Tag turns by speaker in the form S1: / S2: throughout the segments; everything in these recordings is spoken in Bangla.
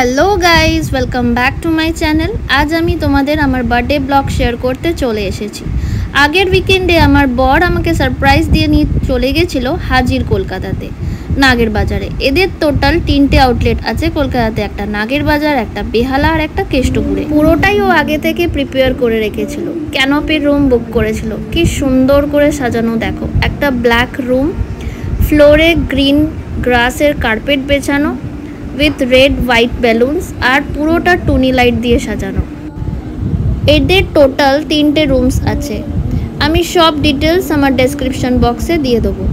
S1: Hello guys, welcome back to my channel. আজ আমি তোমাদের আমার বার্থডে ব্লগ শেয়ার করতে চলে এসেছি। আগের উইকেন্ডে আমার বর আমাকে সারপ্রাইজ দিয়ে নিয়ে চলে গেছিল হাজির কলকাতাতে, নাগের বাজারে। এদের টোটাল 3টে আউটলেট আছে কলকাতাতে, একটা নাগের বাজার, একটা বেহালা আর একটা কেষ্টপুরে। পুরোটাই ও আগে থেকে প্রিপেয়ার করে রেখেছিল। ক্যানোপির রুম বুক করেছিল, কি সুন্দর করে সাজানো দেখো। একটা ব্ল্যাক রুম, ফ্লোরে গ্রিন গ্রাসের কার্পেট বেছানো উইথ রেড হোয়াইট বেলুনস আর পুরোটা টুনি লাইট দিয়ে সাজানো। এদের টোটাল 3টে রুমস আছে। আমি সব ডিটেলস আমার ডেসক্রিপশন বক্সে দিয়ে দেবো।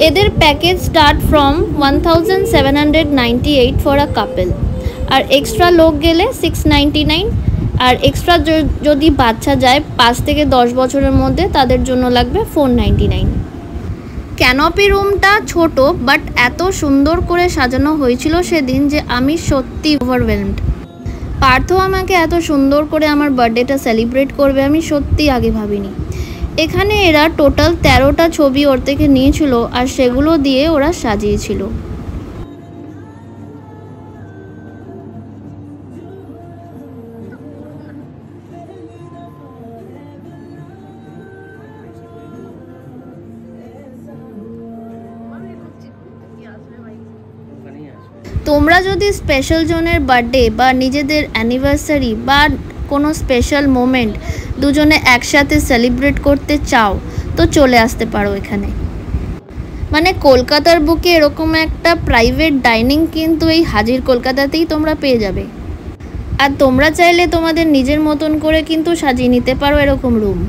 S1: এদের package start from 1798 for a couple, আর এক্সট্রা লোক গেলে 699, আর এক্সট্রা যদি বাচ্চা যায় 5 থেকে 10 বছরের মধ্যে তাদের জন্য লাগবে 499। ক্যানোপি রুমটা ছোট, বাট এত সুন্দর করে সাজানো হয়েছিল সেদিন যে আমি সত্যি ওভারওয়েলমড। পার্থ আমাকে এত সুন্দর করে আমার বার্থডেটা সেলিব্রেট করবে আমি সত্যি আগে ভাবিনি। এখানে এরা টোটাল 13টা ছবি ওর থেকে নিয়েছিল আর সেগুলো দিয়ে ওরা সাজিয়েছিল। তোমরা যদি স্পেশাল জনের বার্থডে বা নিজেদের অ্যানিভার্সারি বা কোনো স্পেশাল মোমেন্ট দুজনে একসাথে সেলিব্রেট করতে চাও তো চলে আসতে পারো এখানে। মানে কলকাতার বুকে এরকম একটা প্রাইভেট ডাইনিং কিন্তু এই হাজির কলকাতাতেই তোমরা পেয়ে যাবে। আর তোমরা চাইলে তোমাদের নিজের মতন করে কিন্তু সাজিয়ে নিতে পারো এরকম রুম।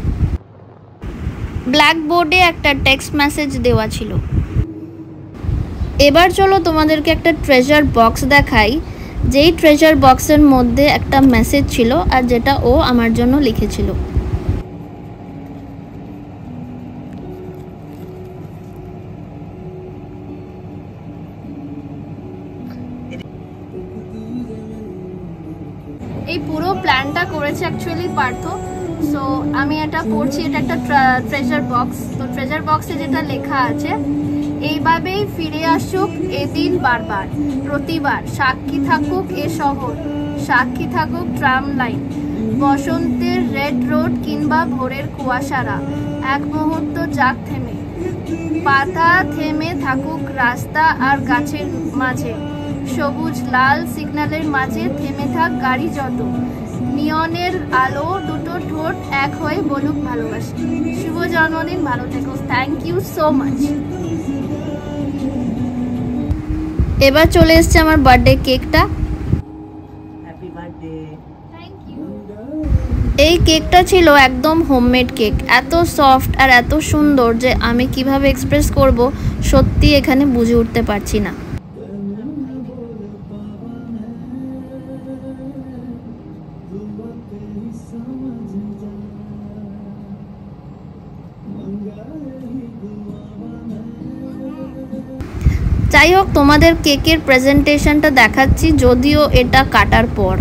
S1: ব্ল্যাক বোর্ডে একটা টেক্সট মেসেজ দেওয়া ছিল। এবার চলো তোমাদেরকে একটা ট্রেজার বক্স দেখাই, যেই ট্রেজার বক্সের মধ্যে একটা মেসেজ ছিল আর যেটা ও আমার জন্য লিখেছিল। এই পুরো প্ল্যানটা করেছে অ্যাকচুয়ালি পার্থ। সো আমি এটা পড়ছি, এটা একটা ট্রেজার বক্স। তো ট্রেজার বক্সে যেটা লেখা আছে, এইভাবেই ফিরে আসুক এদিন বারবার, প্রতিবার সাক্ষী থাকুক এ শহর, সাক্ষী থাকুক ট্রাম লাইন, বসন্তের রেড রোড কিংবা ভোরের কুয়াশারা, এক মুহূর্ত যাক থেমে, পাতা থেমে থাকুক রাস্তা আর গাছের মাঝে, সবুজ লাল সিগন্যালের মাঝে থেমে থাক গাড়ি যত, নিয়নের আলো দুটো ঠোঁট এক হয়ে বলুক ভালোবাসি। শুভ জন্মদিন, ভালো থেকো। Thank you so much. এবার চলে এসছে আমার বার্থডে কেকটা।
S2: Happy birthday.
S1: Thank you. এই কেকটা ছিল একদম হোমমেড কেক, এত সফট আর এত সুন্দর যে আমি কিভাবে এক্সপ্রেস করব সত্যি এখানে বুঝে উঠতে পারছি না। যাই হোক, তোমাদের কেকের প্রেজেন্টেশনটা দেখাচ্ছি, যদিও এটা কাটার পর।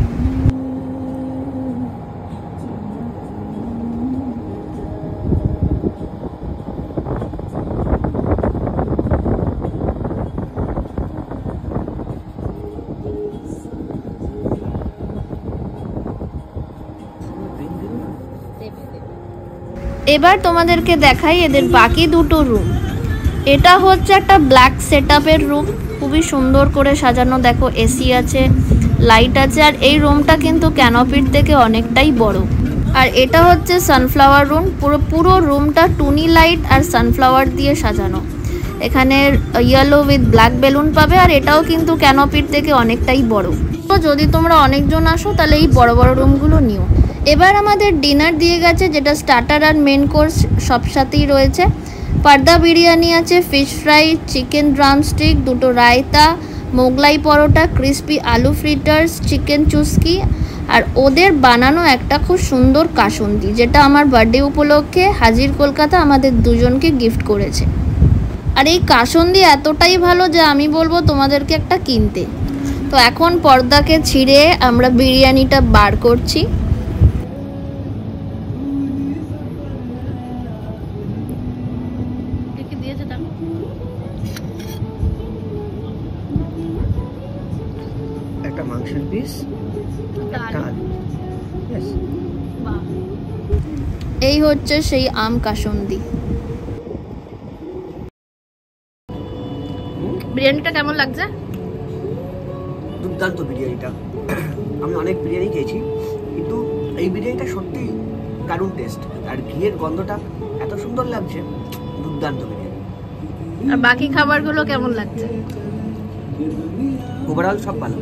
S1: এবার তোমাদেরকে দেখাই এদের বাকি দুটো রুম। এটা হচ্ছে একটা ব্ল্যাক সেটআপের রুম, খুবই সুন্দর করে সাজানো দেখো, এসি আছে, লাইট আছে, আর এই রুমটা কিন্তু ক্যানোপির থেকে অনেকটাই বড়। আর এটা হচ্ছে সানফ্লাওয়ার রুম, পুরো রুমটা টুনি লাইট আর সানফ্লাওয়ার দিয়ে সাজানো। এখানে ইয়েলো উইথ ব্ল্যাক বেলুন পাবে, আর এটাও কিন্তু ক্যানোপির থেকে অনেকটাই বড়। তো যদি তোমরা অনেকজন আসো তাহলে এই বড় বড় রুমগুলো নিও। এবার আমাদের ডিনার দিয়ে গেছে, যেটা স্টার্টার আর মেন কোর্স সব সাথেই রয়েছে। পার্দা বিরিয়ানি আছে, ফিশ ফ্রাই, চিকেন ড্রামস্টিক, দুটো রায়তা, মোগলাই পরোটা, ক্রিস্পি আলু ফ্রিটার্স, চিকেন চুস্কি, আর ওদের বানানো একটা খুব সুন্দর কাসুন্দি, যেটা আমার বার্থডে উপলক্ষে হাজির কলকাতা আমাদের দুজনকে গিফট করেছে। আর এই কাসুন্দি এতটাই ভালো যে আমি বলবো তোমাদেরকে একটা কিনতে। তো এখন পর্দাকে ছিঁড়ে আমরা বিরিয়ানিটা বার করছি। এই হচ্ছে সেই আম কাসুন্দি। বিরিয়ানিটা কেমন লাগছে?
S3: দুর্দান্ত বিরিয়ানিটা। আমি অনেক বিরিয়ানি খেয়েছি, কিন্তু এই বিরিয়ানিটা সত্যি দারুণ টেস্ট, আর ঘিয়ের গন্ধটা এত সুন্দর লাগছে, দুর্দান্ত বিরিয়ানি।
S1: আর বাকি খাবারগুলো কেমন লাগছে?
S3: ওভারঅল সব ভালো,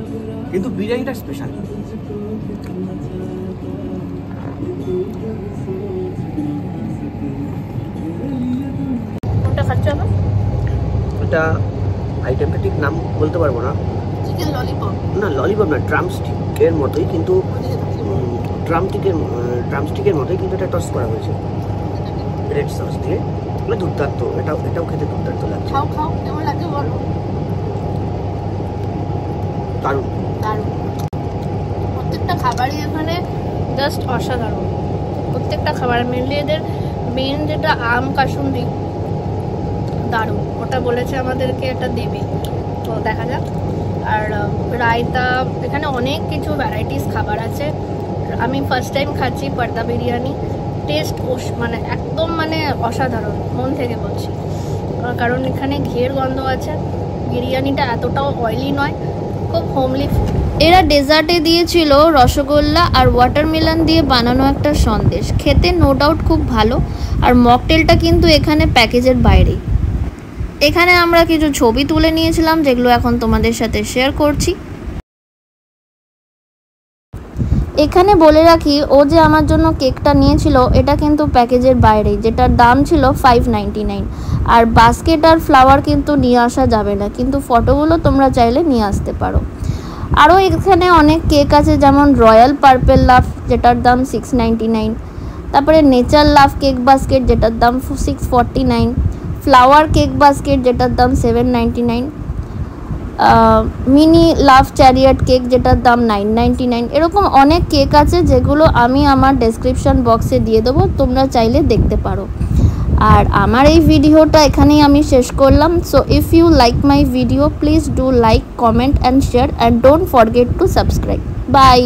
S3: কিন্তু বিরিয়ানিটা স্পেশাল।
S1: কোনটা খাচ্ছ এখন?
S3: এটা আইটেমটা ঠিক নাম বলতে পারবো না।
S1: চিকেন ললিপপ
S3: না, ললিপপ না, ড্রামস্টিকের মতোই, কিন্তু ড্রামস্টিকের মতোই, কিন্তু এটা টস করা হয়েছে রেড সস দিয়ে। দুর্দান্ত, এটাও খেতে দুর্দান্ত লাগছে।
S1: খাও খাও, কেমন লাগছে বলো?
S3: দারুণ
S1: দারুণ, প্রত্যেকটা খাবারই এখানে জাস্ট অসাধারণ। প্রত্যেকটা খাবার মেনলি এদের মেন যেটা আম কাসুন্দি, দারুণ। ওটা বলেছে আমাদেরকে এটা দেবে, তো দেখা যাক। আর রায়তা, এখানে অনেক কিছু ভ্যারাইটিস খাবার আছে। আমি ফার্স্ট টাইম খাচ্ছি পর্দা বিরিয়ানি। টেস্ট মানে একদম মানে অসাধারণ, মন থেকে বলছি, কারণ এখানে ঘিয়ের গন্ধ আছে। বিরিয়ানিটা এতটাও অয়েলি নয়, খুব হোমলি ফুড। এরা ডেজার্টে দিয়েছিল রসগোল্লা আর ওয়াটারমেলন দিয়ে বানানো একটা সন্দেশ, খেতে নো ডাউট খুব ভালো। আর মকটেলটা কিন্তু এখানে প্যাকেজের বাইরে। এখানে আমরা কিছু ছবি তুলে নিয়েছিলাম, যেগুলো এখন তোমাদের সাথে শেয়ার করছি। এখানে বলে রাখি, ও যে আমার জন্য কেকটা নিয়েছিল এটা কিন্তু প্যাকেজের বাইরে, যেটার দাম ছিল 599। আর বাস্কেট আর ফ্লাওয়ার কিন্তু নিয়ে আসা যাবে না, কিন্তু ফটোগুলো তোমরা চাইলে নিয়ে আসতে পারো। আরও এখানে অনেক কেক আছে, যেমন রয়্যাল পার্পেল লাভ, যেটার দাম 699। তারপরে নেচার লাভ কেক বাস্কেট, যেটার দাম 649। ফ্লাওয়ার কেক বাস্কেট, যেটার দাম 799। মিনি লাভ চ্যারিয়েট কেক, যেটার দাম 999। এরকম অনেক কেক আছে, যেগুলো আমি আমার ডেসক্রিপশন বক্সে দিয়ে দেবো, তোমরা চাইলে দেখতে পারো। আর আমার এই ভিডিওটা এখানেই আমি শেষ করলাম। So if you like my video, please do like, comment and share, and don't forget to subscribe. By.